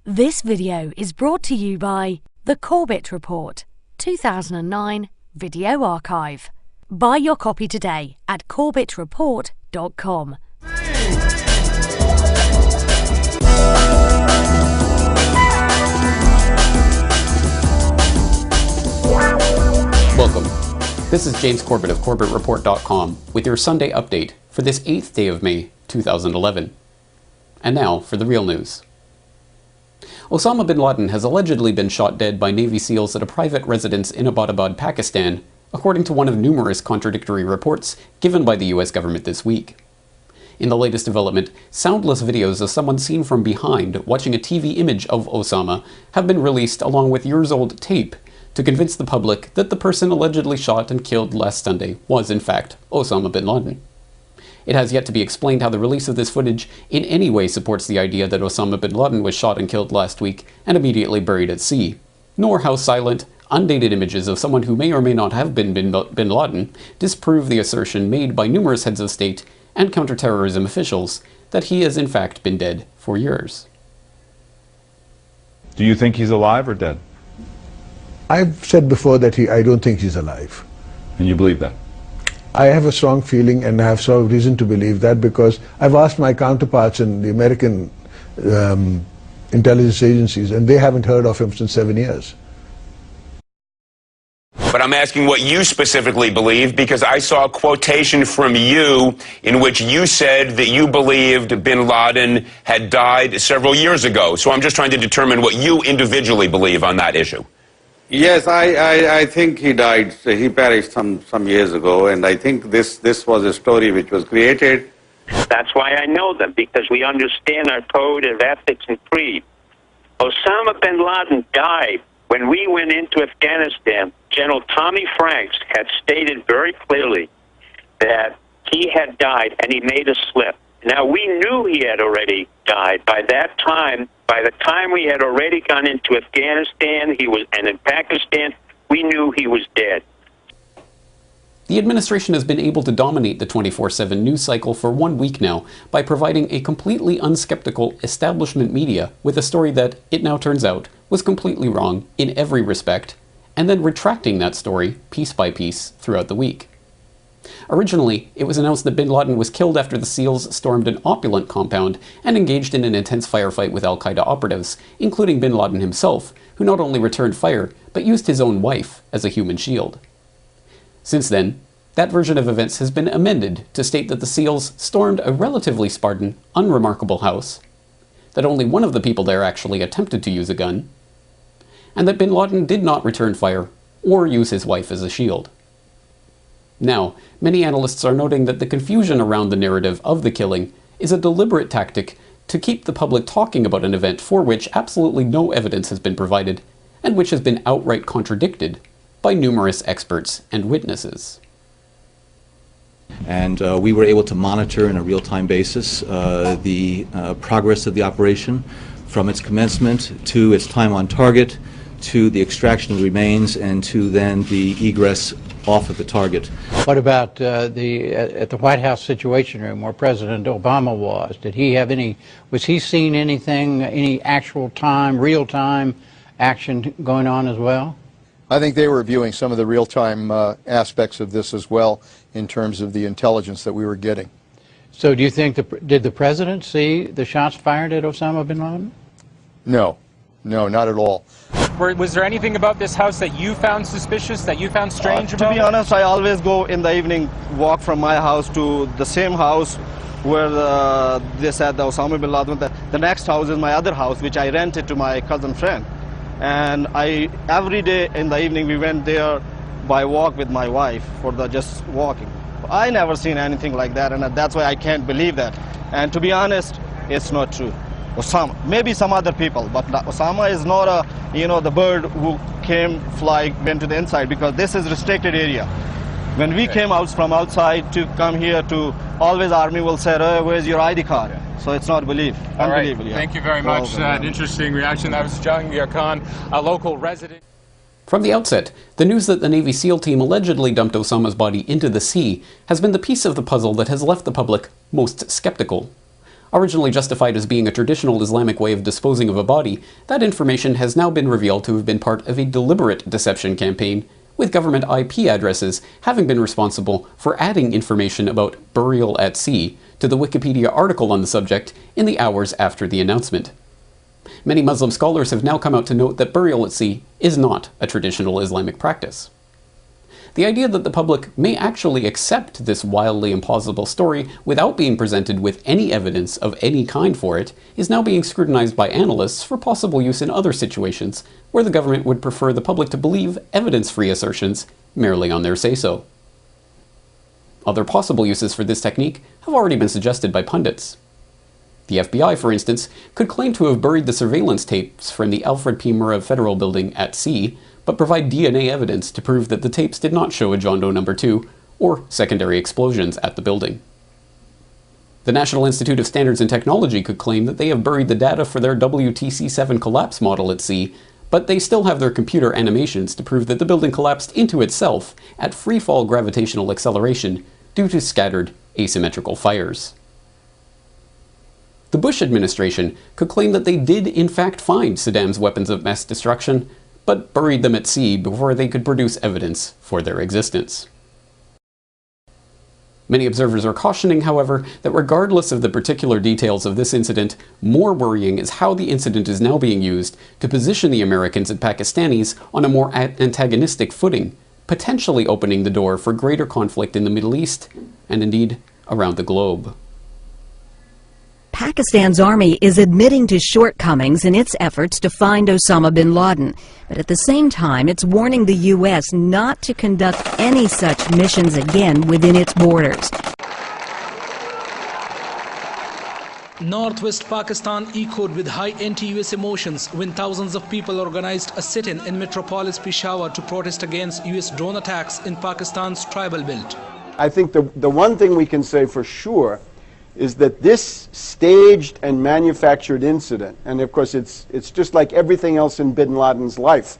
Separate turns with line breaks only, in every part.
This video is brought to you by The Corbett Report, 2009 Video Archive. Buy your copy today at corbettreport.com.
Welcome. This is James Corbett of corbettreport.com with your Sunday update for this 8th day of May 2011. And now for the real news. Osama bin Laden has allegedly been shot dead by Navy SEALs at a private residence in Abbottabad, Pakistan, according to one of numerous contradictory reports given by the US government this week. In the latest development, soundless videos of someone seen from behind watching a TV image of Osama have been released along with years-old tape to convince the public that the person allegedly shot and killed last Sunday was in fact Osama bin Laden. It has yet to be explained how the release of this footage in any way supports the idea that Osama bin Laden was shot and killed last week and immediately buried at sea, nor how silent, undated images of someone who may or may not have been bin Laden disprove the assertion made by numerous heads of state and counterterrorism officials that he has in fact been dead for years.
Do you think he's alive or dead?
I've said before that I don't think he's alive.
And you believe that?
I have a strong feeling, and I have sort of reason to believe that, because I've asked my counterparts in the American intelligence agencies, and they haven't heard of him since 7 years.
But I'm asking what you specifically believe, because I saw a quotation from you in which you said that you believed bin Laden had died several years ago. So I'm just trying to determine what you individually believe on that issue.
Yes, I think he died. He perished some years ago, and I think this was a story which was created.
That's why I know them, because we understand our code of ethics and creed. Osama bin Laden died when we went into Afghanistan. General Tommy Franks had stated very clearly that he had died, and he made a slip. Now, we knew he had already died. By that time, by the time we had already gone into Afghanistan, and in Pakistan, we knew he was dead.
The administration has been able to dominate the 24/7 news cycle for 1 week now by providing a completely unskeptical establishment media with a story that, it now turns out, was completely wrong in every respect, and then retracting that story piece by piece throughout the week. Originally, it was announced that bin Laden was killed after the SEALs stormed an opulent compound and engaged in an intense firefight with al-Qaeda operatives, including bin Laden himself, who not only returned fire, but used his own wife as a human shield. Since then, that version of events has been amended to state that the SEALs stormed a relatively Spartan, unremarkable house, that only one of the people there actually attempted to use a gun, and that bin Laden did not return fire or use his wife as a shield. Now, many analysts are noting that the confusion around the narrative of the killing is a deliberate tactic to keep the public talking about an event for which absolutely no evidence has been provided, and which has been outright contradicted by numerous experts and witnesses.
And we were able to monitor on a real-time basis the progress of the operation from its commencement to its time on target, to the extraction of the remains, and to then the egress off of the target.
What about at the White House Situation Room where President Obama was? Was he seeing anything, any actual time, real-time action going on as well?
I think they were viewing some of the real-time aspects of this as well in terms of the intelligence that we were getting.
So do you think, did the President see the shots fired at Osama bin Laden?
No, not at all.
Was there anything about this house that you found suspicious, that you found strange about?
To be honest, I always go in the evening, walk from my house to the same house where they said the Osama bin Laden. The next house is my other house, which I rented to my cousin friend. And every day in the evening we went there by walk with my wife for just walking. I never seen anything like that, and that's why I can't believe that. And to be honest, it's not true. Osama, maybe some other people, but Osama is not the bird who went to the inside, because this is restricted area. When we came out from outside to come here, always army will say, oh, where's your ID card? So it's not unbelievable.
Right.
Yeah.
Thank you very much. An interesting reaction. That was Jahangir Khan, a local resident.
From the outset, the news that the Navy SEAL team allegedly dumped Osama's body into the sea has been the piece of the puzzle that has left the public most skeptical. Originally justified as being a traditional Islamic way of disposing of a body, that information has now been revealed to have been part of a deliberate deception campaign, with government IP addresses having been responsible for adding information about burial at sea to the Wikipedia article on the subject in the hours after the announcement. Many Muslim scholars have now come out to note that burial at sea is not a traditional Islamic practice. The idea that the public may actually accept this wildly implausible story without being presented with any evidence of any kind for it is now being scrutinized by analysts for possible use in other situations where the government would prefer the public to believe evidence-free assertions merely on their say-so. Other possible uses for this technique have already been suggested by pundits. The FBI, for instance, could claim to have buried the surveillance tapes from the Alfred P. Murrah Federal Building at sea, but provide DNA evidence to prove that the tapes did not show a John Doe No. 2 or secondary explosions at the building. The National Institute of Standards and Technology could claim that they have buried the data for their WTC-7 collapse model at sea, but they still have their computer animations to prove that the building collapsed into itself at freefall gravitational acceleration due to scattered asymmetrical fires. The Bush administration could claim that they did in fact find Saddam's weapons of mass destruction, but buried them at sea before they could produce evidence for their existence. Many observers are cautioning, however, that regardless of the particular details of this incident, more worrying is how the incident is now being used to position the Americans and Pakistanis on a more antagonistic footing, potentially opening the door for greater conflict in the Middle East, and indeed around the globe.
Pakistan's army is admitting to shortcomings in its efforts to find Osama bin Laden, but at the same time it's warning the U.S. not to conduct any such missions again within its borders.
Northwest Pakistan echoed with high anti-US emotions when thousands of people organized a sit-in in Metropolis Peshawar to protest against US drone attacks in Pakistan's tribal belt.
I think the one thing we can say for sure is that this staged and manufactured incident, and of course it's just like everything else in bin Laden's life,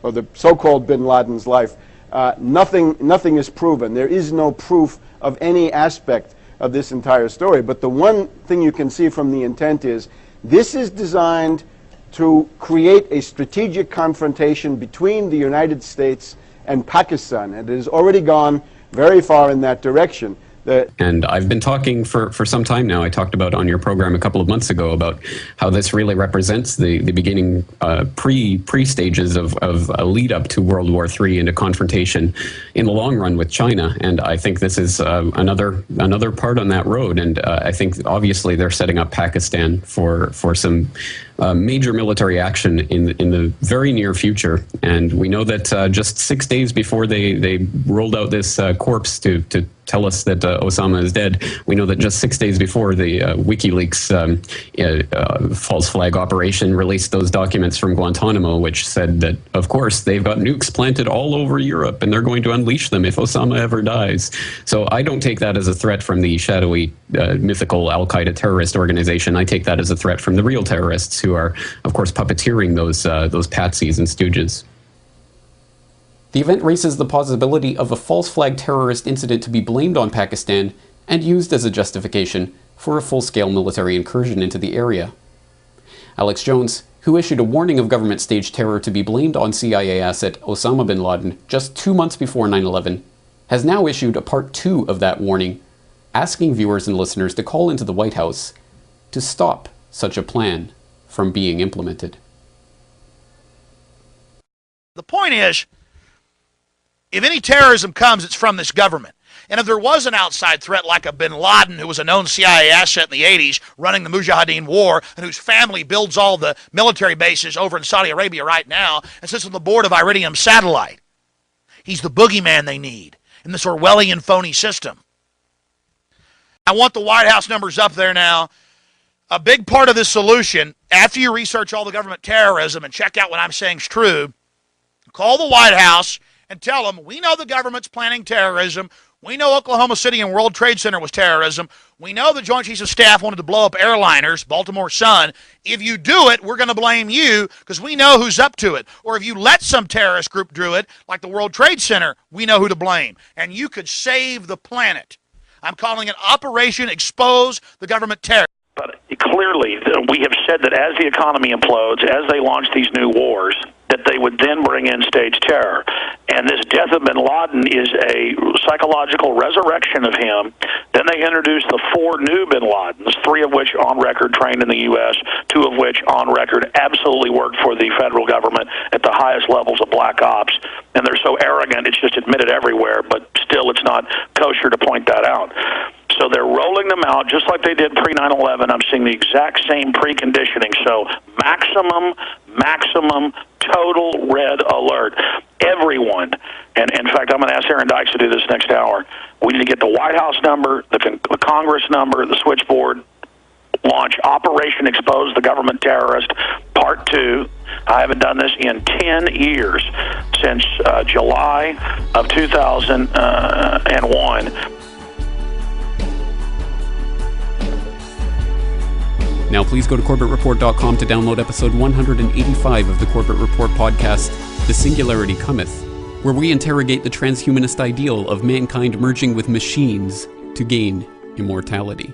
or the so-called bin Laden's life, nothing is proven. There is no proof of any aspect of this entire story. But the one thing you can see from the intent is this is designed to create a strategic confrontation between the United States and Pakistan, and it has already gone very far in that direction.
And I've been talking for some time now. I talked about on your program a couple of months ago about how this really represents the beginning pre-stages of a lead up to World War III and a confrontation in the long run with China. And I think this is another part on that road. And I think obviously they're setting up Pakistan for some major military action in the very near future. And we know that just 6 days before they rolled out this corpse to tell us that Osama is dead, we know that just 6 days before the WikiLeaks false flag operation released those documents from Guantanamo, which said that, of course, they've got nukes planted all over Europe and they're going to unleash them if Osama ever dies. So I don't take that as a threat from the shadowy, mythical Al-Qaeda terrorist organization. I take that as a threat from the real terrorists who are, of course, puppeteering those patsies and stooges. The event raises the possibility of a false flag terrorist incident to be blamed on Pakistan and used as a justification for a full-scale military incursion into the area. Alex Jones, who issued a warning of government-staged terror to be blamed on CIA asset Osama bin Laden just 2 months before 9/11, has now issued a part 2 of that warning, asking viewers and listeners to call into the White House to stop such a plan from being implemented.
The point is, if any terrorism comes, it's from this government. And if there was an outside threat like a bin Laden, who was a known CIA asset in the 80s, running the Mujahideen war, and whose family builds all the military bases over in Saudi Arabia right now, and sits on the board of Iridium Satellite, he's the boogeyman they need in this Orwellian phony system. I want the White House numbers up there now. A big part of this solution, after you research all the government terrorism and check out what I'm saying is true, call the White House and tell them, we know the government's planning terrorism. We know Oklahoma City and World Trade Center was terrorism. We know the Joint Chiefs of Staff wanted to blow up airliners, Baltimore Sun. If you do it, we're going to blame you because we know who's up to it. Or if you let some terrorist group do it, like the World Trade Center, we know who to blame. And you could save the planet. I'm calling it Operation Expose the Government Terror.
But clearly, we have said that as the economy implodes, as they launch these new wars, that they would then bring in stage terror. And this death of bin Laden is a psychological resurrection of him. Then they introduced the 4 new bin Ladens, 3 of which on record trained in the U.S., 2 of which on record absolutely worked for the federal government at the highest levels of black ops. And they're so arrogant, it's just admitted everywhere, but still it's not kosher to point that out. So they're rolling them out just like they did pre-9/11. I'm seeing the exact same preconditioning. So maximum, total red alert. Everyone, and in fact, I'm going to ask Aaron Dykes to do this next hour. We need to get the White House number, the Congress number, the switchboard, launch Operation Expose the Government Terrorist, Part 2. I haven't done this in 10 years, since July of 2001.
Now please go to CorbettReport.com to download episode 185 of the Corbett Report podcast, The Singularity Cometh, where we interrogate the transhumanist ideal of mankind merging with machines to gain immortality.